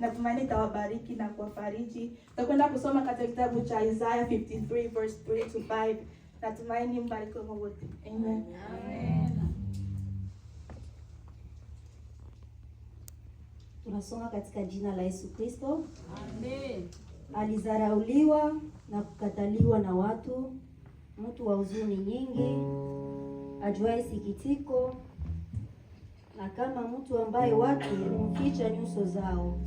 Natumaini itawabariki na kuwafariji. Tutakwenda kusoma katika kitabu cha Isaiah 53 verse 3 to 5. Natumaini mbarikiwe wote. Amen. Amen. Tunasoma katika jina la Yesu Kristo. Amen. Alizarauliwa na kukataliwa na watu, mtu wa huzuni nyingi, ajuaye sikitiko, na kama mtu ambaye watu humficha nyuso zao.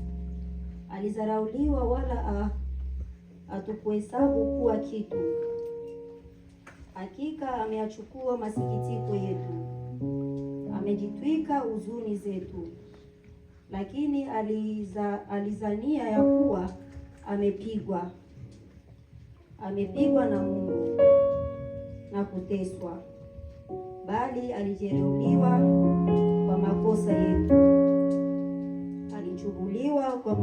Alizarauliwa wala hatukuhesabu kuwa kitu. Hakika ameyachukua masikitiko yetu, amejitwika huzuni zetu. Lakini alizania ya kuwa amepigwa na Mungu na kuteswa, bali alijeruhiwa kwa makosa yetu, alichubuliwa kwa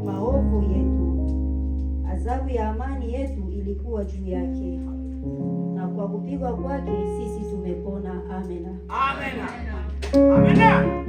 maovu yetu. Adhabu ya amani yetu ilikuwa juu yake, na kwa kupigwa kwake sisi tumepona. Amena. Amena. Amena.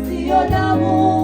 Sio damu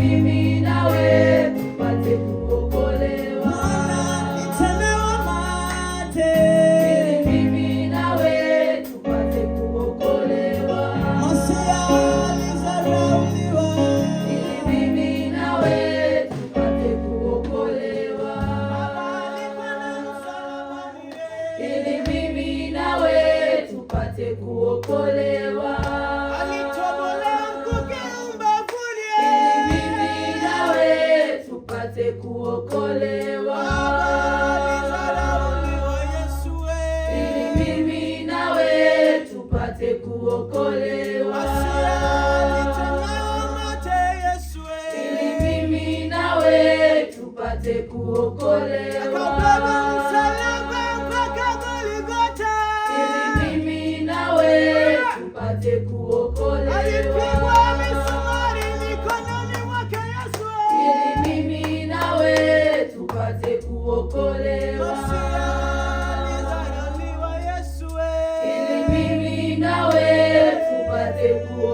mimi nawe tupate kuokolewa. Nitemewa mate, Ili mimi nawe tupate kuokolewa. Masia alizarauliwa, Ili mimi nawe tupate kuokolewa. alipanda msalabani, Ili mimi nawe tupate kuokolewa. alitobolea mkuki mbavuni, Ili mimi nawe tupate kuokolewa. alizarauliwa Yesu, Ili mimi nawe tupate kuokolewa. Masia alitemewa mate Yesu, Ili mimi nawe tupate kuokolewa. akabeba msalaba mpaka Golgotha, Ili mimi nawe tupate kuokolewa. alipigwa misumari mikononi mwake Yesu, Ili mimi nawe tupate kuokolewa. Masia alizarauliwa Yesu, Ili mimi nawe tupate kuokolewa.